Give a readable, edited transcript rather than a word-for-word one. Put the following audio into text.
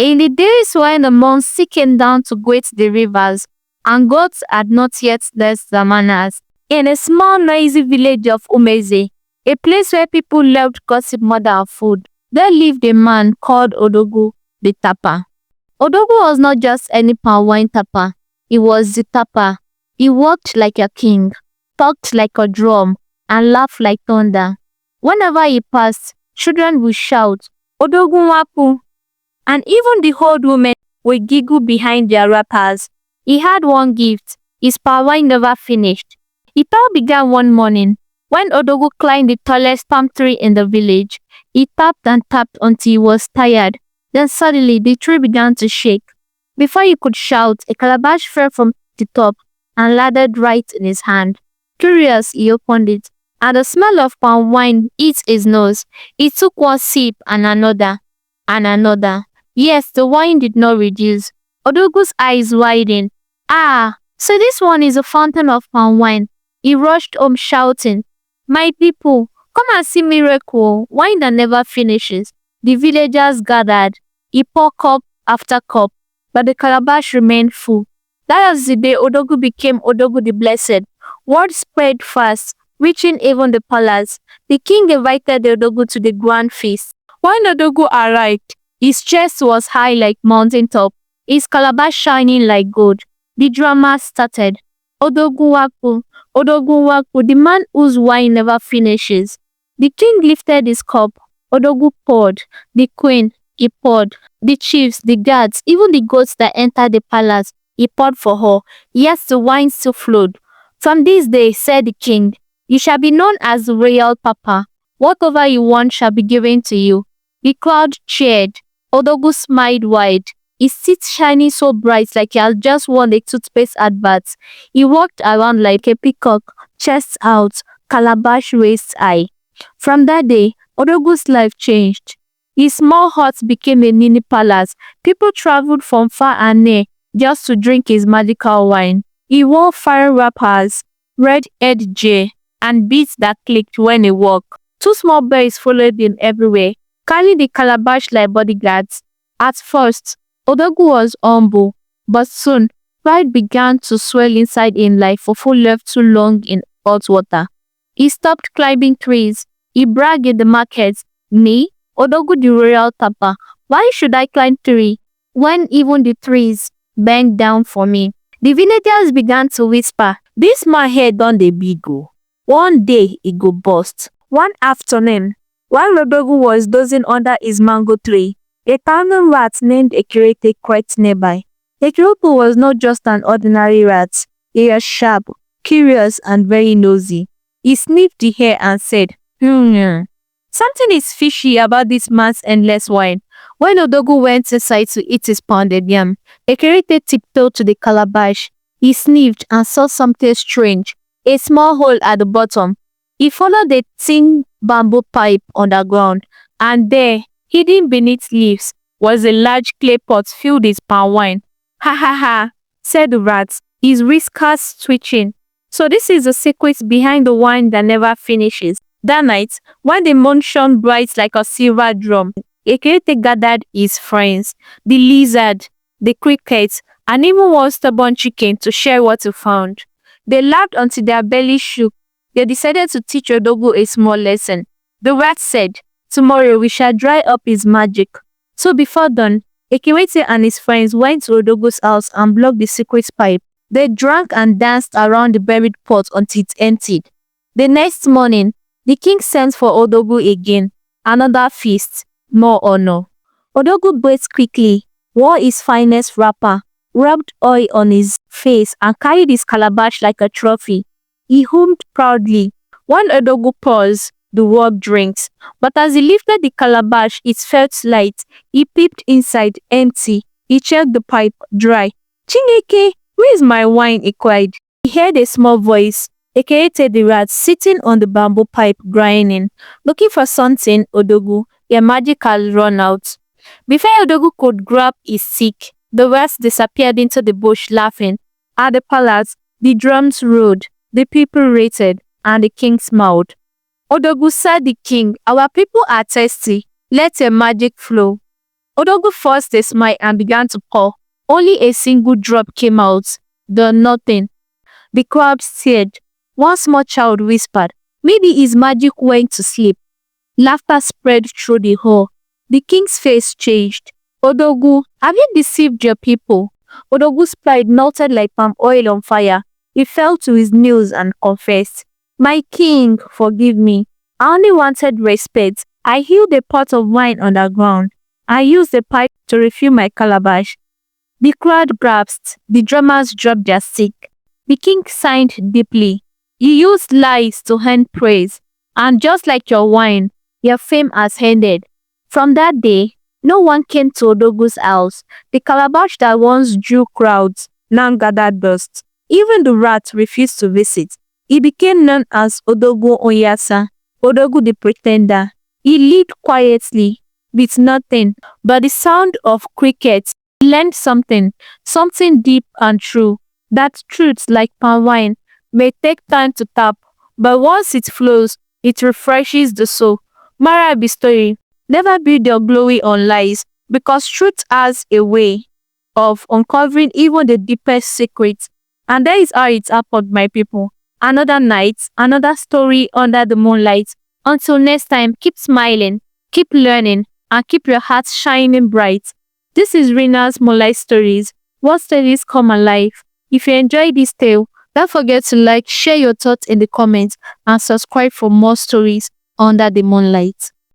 In the days when the monks came down to greet the rivers, and gods had not yet left their manners, in a small noisy village of Umueze, a place where people loved gossip more than food, there lived a man called Odogwu the Tapper. Odogwu was not just any Palmwine tapper, he was the tapper. He walked like a king, talked like a drum, and laughed like thunder. Whenever he passed, children would shout, Odogwu Wapu, and even the old women would giggle behind their wrappers. He had one gift, his Palmwine never finished. It all began one morning, when Odogwu climbed the tallest palm tree in the village. He tapped and tapped until he was tired. Then suddenly the tree began to shake. Before he could shout, a calabash fell from the top and landed right in his hand. Curious, he opened it, and the smell of palm wine hit his nose. He took one sip and another, and another. Yes, the wine did not reduce. Odogwu's eyes widened. Ah, so this one is a fountain of palm wine. He rushed home shouting, My people, come and see miracle, wine that never finishes. The villagers gathered. He poured cup after cup, but the calabash remained full. That was the day Odogwu became Odogwu the Blessed. Word spread fast, reaching even the palace. The king invited the Odogwu to the grand feast. When Odogwu arrived, his chest was high like mountain top, his calabash shining like gold. The drama started. Odogwu Wapu, Odogwu Wapu, the man whose wine never finishes. The king lifted his cup. Odogwu poured. The queen, he poured. The chiefs, the guards, even the goats that entered the palace, he poured for her. Yes, the wine still flowed. From this day, said the king, you shall be known as the royal papa. Whatever you want shall be given to you. The crowd cheered. Odogwu smiled wide. His teeth shining so bright like he had just won a toothpaste advert. He walked around like a peacock, chest out, calabash raised high. From that day, Odogwu's life changed. His small hut became a mini palace. People traveled from far and near just to drink his magical wine. He wore fire wrappers, red-haired jay, and beads that clicked when he walked. Two small boys followed him everywhere, carrying the calabash like bodyguards. At first, Odogwu was humble, but soon, pride began to swell inside him like fufu left too long in hot water. He stopped climbing trees. He bragged in the markets, Me, Odogwu the royal tapper, why should I climb tree when even the trees bend down for me? The villagers began to whisper, this man here done the big go. One day he go bust. One afternoon, while Odogwu was dozing under his mango tree, a tiny rat named Ekirete crept nearby. Ekirete was not just an ordinary rat. He was sharp, curious, and very nosy. He sniffed the air and said, Something is fishy about this man's endless wine. When Odogwu went inside to eat his pounded yam, Ekirete tiptoed to the calabash. He sniffed and saw something strange, a small hole at the bottom. He followed a thin bamboo pipe underground, and there, hidden beneath leaves, was a large clay pot filled with palm wine. Ha ha ha, said the rat, his whiskers twitching. So this is the secret behind the wine that never finishes. That night, when the moon shone bright like a silver drum, Ekirete gathered his friends, the lizard, the cricket, and even one stubborn chicken to share what he found. They laughed until their bellies shook. They decided to teach Odogwu a small lesson. The rat said, tomorrow we shall dry up his magic. So before dawn, Ekirete and his friends went to Odogwu's house and blocked the secret pipe. They drank and danced around the buried pot until it emptied. The next morning, the king sent for Odogwu again. Another feast, more honor. Odogwu bathed quickly, wore his finest wrapper, rubbed oil on his face, and carried his calabash like a trophy. He hummed proudly. When Odogwu paused, the world drinks. But as he lifted the calabash, it felt light. He peeped inside, empty. He checked the pipe, dry. Chineke, where is my wine? He cried. He heard a small voice. Ekirete the rat sitting on the bamboo pipe grinding, looking for something. Odogwu, your magic has run out. Before Odogwu could grab his stick, the rats disappeared into the bush laughing. At the palace, the drums rolled, the people rated, and the king smiled. Odogwu said the king, our people are thirsty. Let your magic flow. Odogwu forced a smile and began to pour. Only a single drop came out. The nothing. The crowd stared. One small child whispered, "Maybe his magic went to sleep." Laughter spread through the hall. The king's face changed. "Odogwu, have you deceived your people?" Odogwu's pride melted like palm oil on fire. He fell to his knees and confessed, "My king, forgive me. I only wanted respect. I hid a pot of wine underground. I used a pipe to refill my calabash." The crowd gasped. The drummers dropped their stick. The king sighed deeply. "You used lies to earn praise. And just like your wine, your fame has ended." From that day, no one came to Odogwu's house. The calabash that once drew crowds now gathered dust. Even the rats refused to visit. He became known as Odogwu Onyasa, Odogwu the Pretender. He lived quietly, with nothing but the sound of crickets. He learned something deep and true. That truth, like palm wine, may take time to tap, but once it flows, it refreshes the soul. Moral of the story: never build your glory on lies, because truth has a way of uncovering even the deepest secrets. And that is how it happened, my people. Another night, another story under the moonlight. Until next time, keep smiling, keep learning, and keep your heart shining bright. This is Rinnah's Moonlight Stories. What stories come alive? If you enjoyed this tale, don't forget to like, share your thoughts in the comments, and subscribe for more stories under the moonlight.